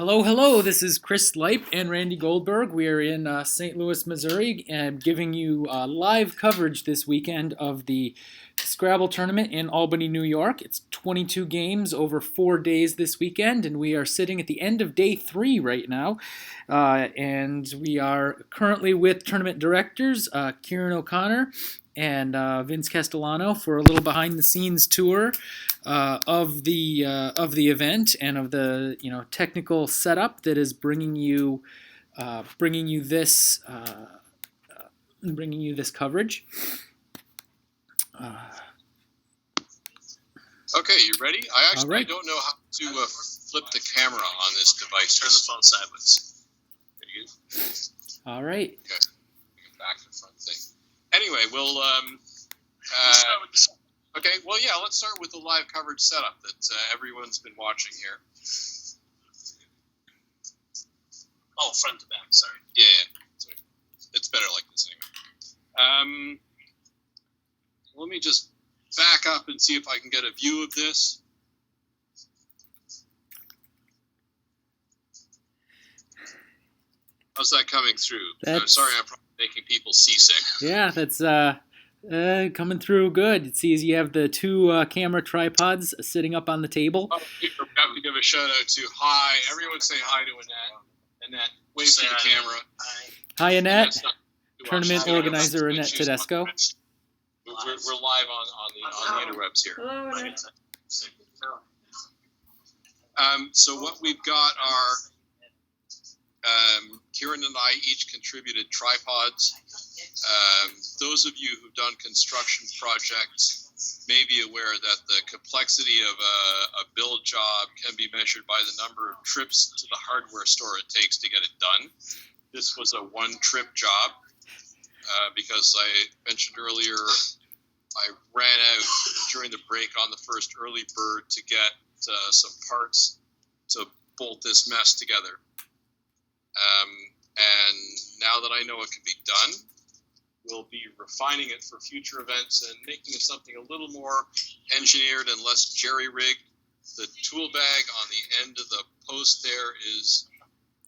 Hello, hello. This is Chris Leip and Randy Goldberg. We are in St. Louis, Missouri, and giving you live coverage this weekend of the Scrabble tournament in Albany, New York. It's 22 games over 4 days this weekend, and we are sitting at the end of day 3 right now. And we are currently with tournament directors Kieran O'Connor and Vince Castellano for a little behind-the-scenes tour of the event and of the technical setup that is bringing you this coverage. Okay, you ready? I don't know how to flip the camera on this device. Turn the phone sideways. There you go. All right. Okay. Back to the front thing. Anyway, we'll okay, well, yeah, let's start with the live coverage setup that everyone's been watching here. Oh, front to back, sorry. Yeah. Sorry. It's better like this anyway. Let me just back up and see if I can get a view of this. How's that coming through? I'm sorry, I'm probably making people seasick. Yeah, that's coming through good. It sees you have the two camera tripods sitting up on the table. Oh, we have to give a shout out to hi. Everyone say hi to Annette. Annette, wave to the camera. Hi, Annette. Tournament organizer Annette Tedesco. We're live on the interwebs here. Hello, Annette. So what we've got are Kieran and I each contributed tripods. Those of you who've done construction projects may be aware that the complexity of a build job can be measured by the number of trips to the hardware store it takes to get it done. This was a one-trip job because I mentioned earlier I ran out during the break on the first early bird to get some parts to bolt this mess together. And now that I know it can be done, we'll be refining it for future events and making it something a little more engineered and less jerry-rigged. The tool bag on the end of the post there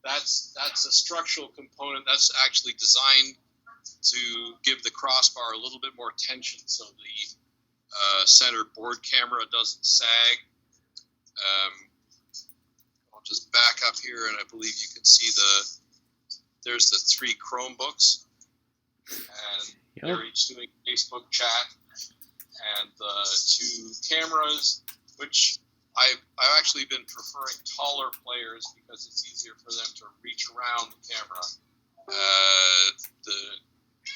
that's a structural component that's actually designed to give the crossbar a little bit more tension so the center board camera doesn't sag. I'll just back up here and I believe you can see there's the 3 Chromebooks and they're each doing Facebook chat and the 2 cameras, which I've actually been preferring taller players because it's easier for them to reach around the camera.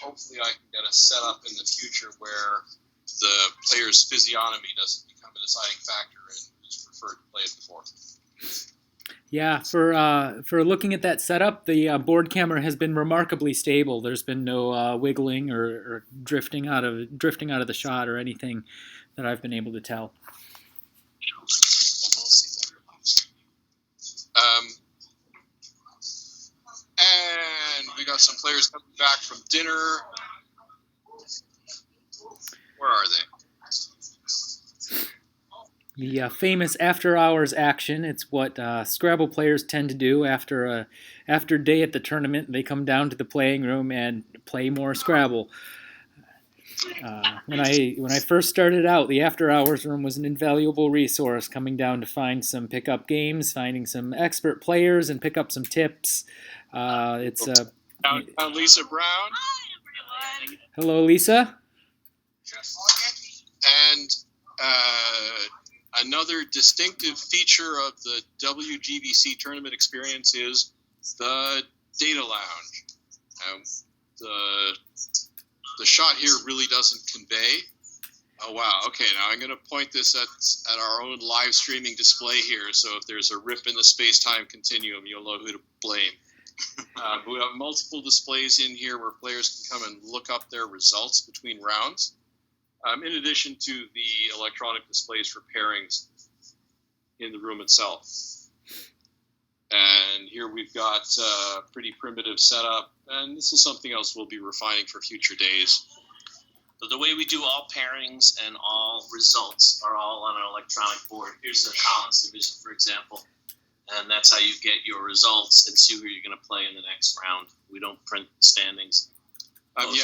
Hopefully I can get a setup in the future where the player's physiognomy doesn't become a deciding factor and who's preferred to play it before. Yeah, for looking at that setup, the board camera has been remarkably stable. There's been no wiggling or drifting out of the shot or anything that I've been able to tell. And we got some players coming back from dinner. Where are they? The famous after-hours action. It's what Scrabble players tend to do after day at the tournament. They come down to the playing room and play more Scrabble. When I first started out, the after-hours room was an invaluable resource, coming down to find some pickup games, finding some expert players, and pick up some tips. It's Lisa Brown. Hi, everyone. Hello, Lisa. And another distinctive feature of the WGBC tournament experience is the data lounge. The shot here really doesn't convey. Oh, wow. Okay, now I'm going to point this at our own live streaming display here, so if there's a rip in the space-time continuum, you'll know who to blame. We have multiple displays in here where players can come and look up their results between rounds, in addition to the electronic displays for pairings in the room itself. And here we've got a pretty primitive setup, and this is something else we'll be refining for future days. So the way we do all pairings and all results are all on an electronic board. Here's the Collins division, for example. and that's how you get your results and see who you're going to play in the next round. We don't print standings. We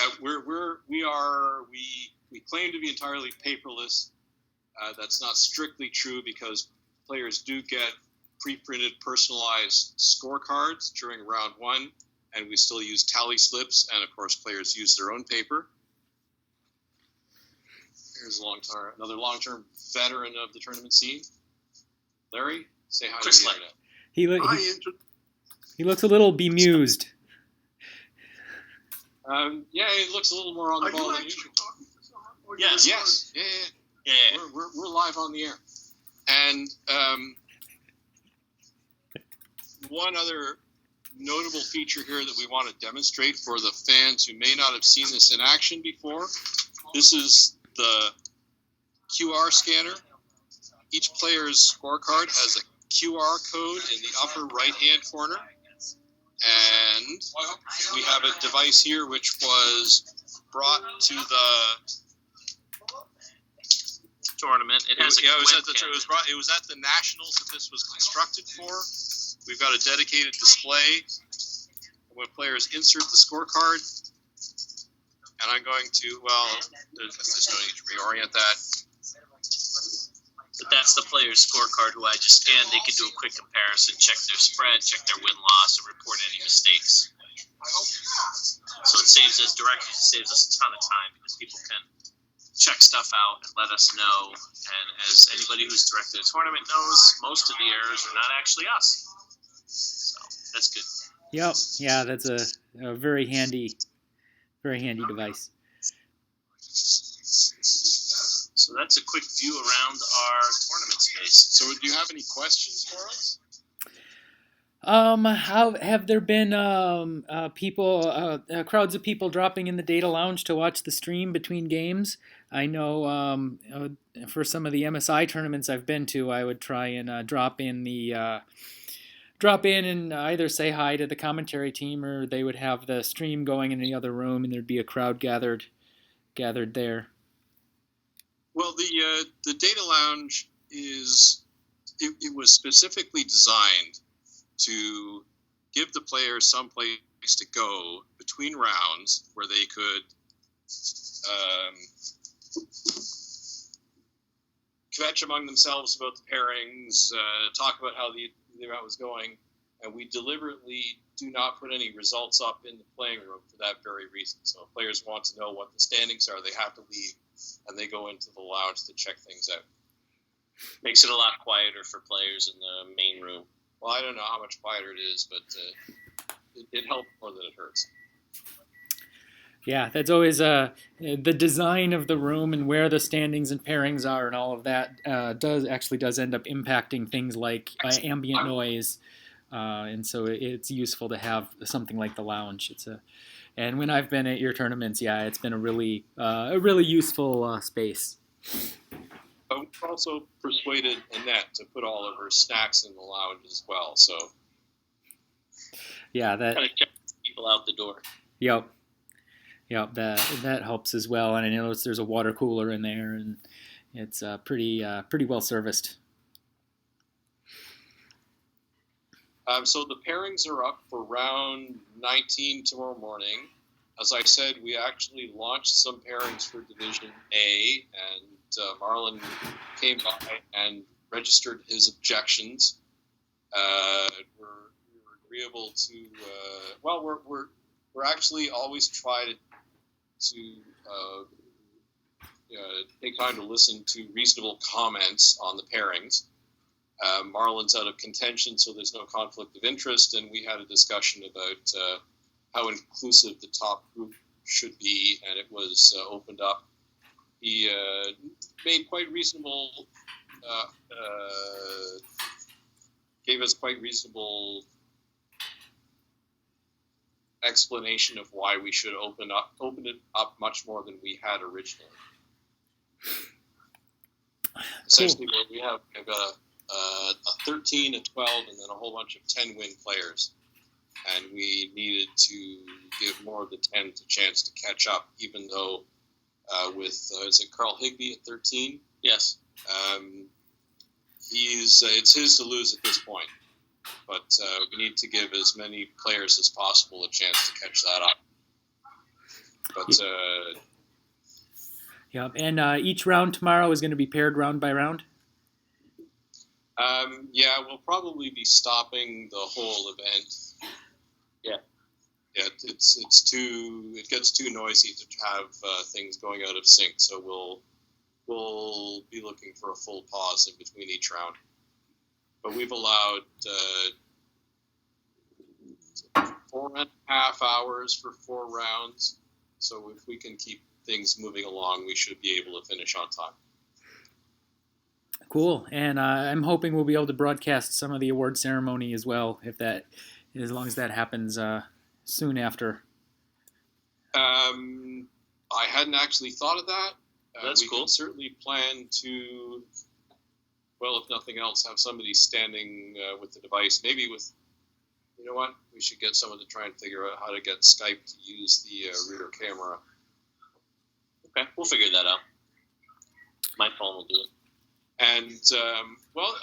claim to be entirely paperless. That's not strictly true because players do get pre-printed, personalized scorecards during round one, and we still use tally slips, and of course players use their own paper. Here's another long-term veteran of the tournament scene. Larry, say hi Chris to the Light. internet. He looks a little bemused. He looks a little more on the ball than usual. Yes. Yeah. We're live on the air. And one other notable feature here that we want to demonstrate for the fans who may not have seen this in action before, this is the QR scanner. Each player's scorecard has a QR code in the upper right-hand corner. And we have a device here which was brought to the tournament. It was at the Nationals that this was constructed for. We've got a dedicated display when players insert the scorecard. And I'm going to, there's no need to reorient that. But that's the player's scorecard who I just scanned. They can do a quick comparison, check their spread, check their win-loss, and report any mistakes. So it saves us a ton of time because people can check stuff out and let us know. And as anybody who's directed a tournament knows, most of the errors are not actually us. So that's good. Yep. Yeah, that's a very handy device. So that's a quick view around our tournament space. So do you have any questions for us? How have there been crowds of people dropping in the data lounge to watch the stream between games? I know for some of the MSI tournaments I've been to, I would try and drop in and either say hi to the commentary team, or they would have the stream going in the other room, and there'd be a crowd gathered there. Well, the data lounge it was specifically designed to give the players some place to go between rounds where they could kvetch among themselves about the pairings, talk about how the round was going, and we deliberately do not put any results up in the playing room for that very reason. So if players want to know what the standings are, they have to leave, and they go into the lounge to check things out. Makes it a lot quieter for players in the main room. Well, I don't know how much quieter it is, but it helps more than it hurts. Yeah, that's always the design of the room and where the standings and pairings are and all of that does end up impacting things like ambient noise, and so it's useful to have something like the lounge. And when I've been at your tournaments, it's been a really useful space. But we've also persuaded Annette to put all of her snacks in the lounge as well. So yeah, that kind of check people out the door. Yep, that helps as well. And I noticed there's a water cooler in there, and it's pretty well serviced. So the pairings are up for round 19 tomorrow morning. As I said, we actually launched some pairings for Division A, and Marlon came by and registered his objections. We're agreeable to. We're actually always try to take time to listen to reasonable comments on the pairings. Marlon's out of contention, so there's no conflict of interest, and we had a discussion about how inclusive the top group should be, and it was opened up. He made quite reasonable, gave us quite reasonable explanation of why we should open it up much more than we had originally. Essentially, we have got a 13, a 12, and then a whole bunch of 10-win players. And we needed to give more of the 10 a chance to catch up, even though is it Carl Higbee at 13? Yes. It's his to lose at this point. but we need to give as many players as possible a chance to catch that up. But yeah, and each round tomorrow is going to be paired round by round. yeah, we'll probably be stopping the whole event. Yeah. Yeah, it gets too noisy to have things going out of sync. So we'll be looking for a full pause in between each round. But we've allowed 4.5 hours for 4 rounds. So if we can keep things moving along, we should be able to finish on time. Cool, and I'm hoping we'll be able to broadcast some of the award ceremony as well, as long as that happens soon after. I hadn't actually thought of that. That's we cool. can certainly plan to, well, if nothing else, have somebody standing with the device. Maybe with, you know what? We should get someone to try and figure out how to get Skype to use the rear camera. Okay, we'll figure that out. My phone will do it. And, well,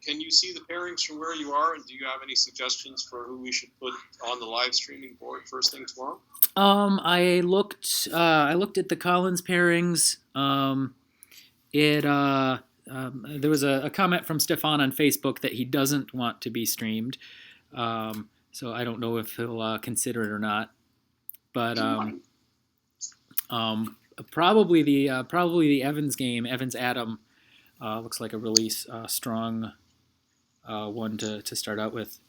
can you see the pairings from where you are? And do you have any suggestions for who we should put on the live streaming board first thing tomorrow? I looked at the Collins pairings. There was a comment from Stefan on Facebook that he doesn't want to be streamed. So I don't know if he'll consider it or not. But probably the Evans game, Evans Adam, looks like a really strong one to start out with.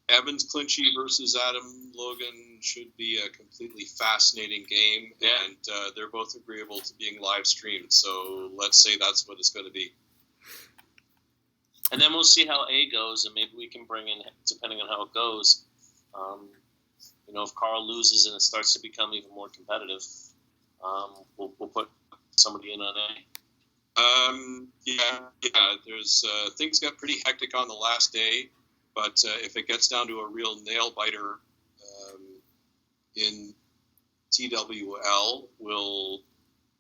Evans Clinchy versus Adam Logan should be a completely fascinating game, Yeah. and they're both agreeable to being live streamed. So let's say that's what it's going to be. And then we'll see how A goes, and maybe we can bring in, depending on how it goes, if Carl loses and it starts to become even more competitive, we'll put somebody in on A. Yeah. There's things got pretty hectic on the last day, but if it gets down to a real nail biter in TWL, we'll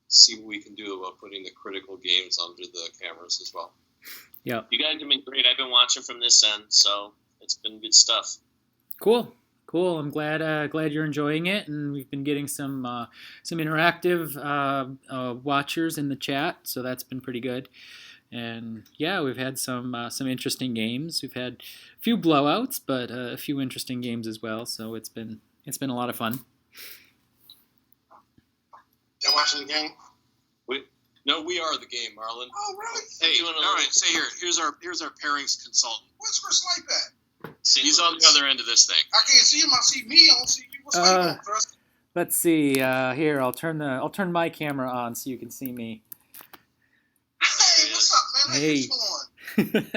see what we can do about putting the critical games under the cameras as well. Yeah. You guys have been great. I've been watching from this end, so it's been good stuff. Cool. I'm glad you're enjoying it, and we've been getting some interactive watchers in the chat, so that's been pretty good. And yeah, we've had some interesting games. We've had a few blowouts, but a few interesting games as well. So it's been a lot of fun. Y'all watching the game? No, we are the game, Marlon. Oh, really? Hey, all right. Say here's our pairings consultant. Where's Chris Lipe at? He's on the other end of this thing. I can't see him. I see me. I don't see you. What's going on, Chris? Let's see. Here, I'll turn my camera on so you can see me. Hey, what's up, man? How you doing? I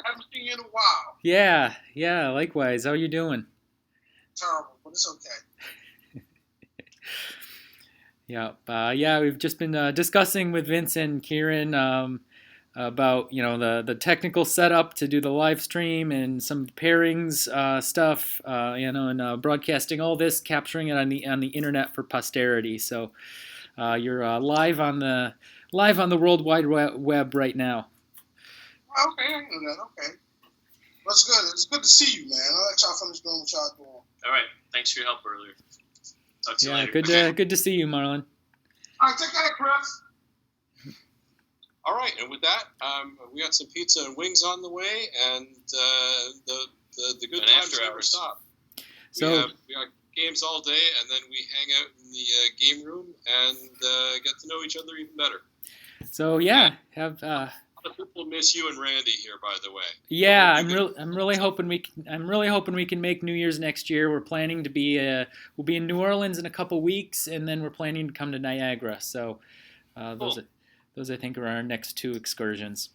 haven't seen you in a while. Yeah. Likewise. How are you doing? Terrible, but it's okay. Yeah. We've just been discussing with Vince and Kieran about the technical setup to do the live stream and some pairings stuff, and broadcasting all this, capturing it on the internet for posterity. So you're live on the World Wide Web right now. Okay, I know that. Okay. Well, it's good. It's good to see you, man. I'll let y'all finish doing what y'all doing. All right. Thanks for your help earlier. Talk to you later. Good to see you, Marlon. All right, take care, Chris. All right, and with that, we got some pizza and wings on the way, and the good times never stop. So we got games all day, and then we hang out in the game room and get to know each other even better. So yeah, have. A lot of people miss you and Randy here, by the way. Yeah, I'm really hoping we can make New Year's next year. We're planning to be we'll be in New Orleans in a couple weeks, and then we're planning to come to Niagara. So those I think are our next 2 excursions.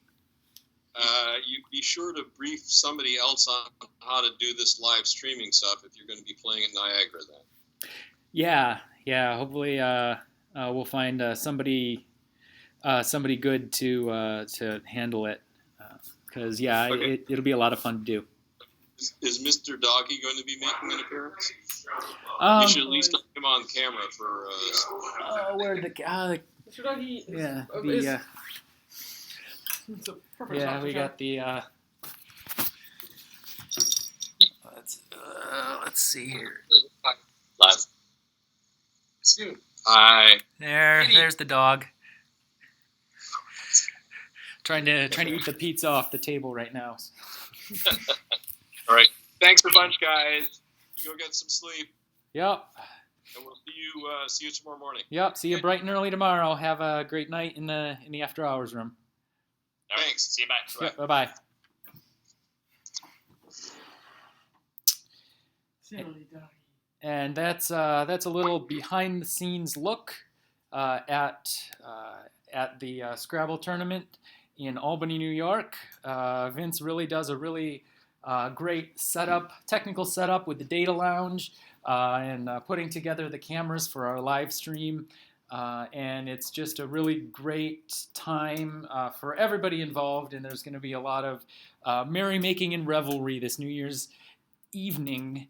You be sure to brief somebody else on how to do this live streaming stuff if you're going to be playing in Niagara then. Yeah. Hopefully we'll find somebody good to handle it, because it'll be a lot of fun to do. Is Mr. Doggy going to be making an appearance? You should at least have him on camera for. Where the Mr. Doggy? Yeah. It's a perfect Yeah, time we to got the. Let's see here. Live. It's you. Hi. There's the dog. Trying to eat the pizza off the table right now. All right. Thanks a bunch, guys. You go get some sleep, Yep. and we'll see you tomorrow morning. Yep. See you bright and early tomorrow. Have a great night in the after hours room. All right, Thanks. see you back. Yep. Bye bye. Silly doggy. And that's a little behind the scenes look at the Scrabble tournament in Albany, New York. Vince really does a really great technical setup with the data lounge and putting together the cameras for our live stream. And it's just a really great time for everybody involved. And there's going to be a lot of merrymaking and revelry this New Year's evening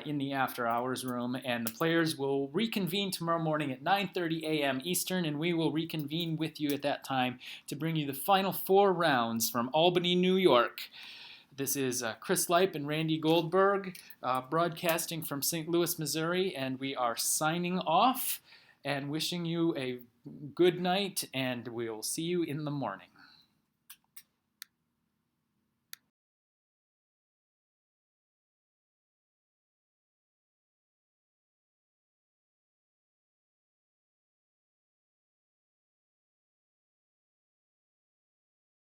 in the after hours room, and the players will reconvene tomorrow morning at 9:30 a.m. Eastern, and we will reconvene with you at that time to bring you the final 4 rounds from Albany, New York. This is Chris Leip and Randy Goldberg broadcasting from St. Louis, Missouri, and we are signing off and wishing you a good night, and we'll see you in the morning.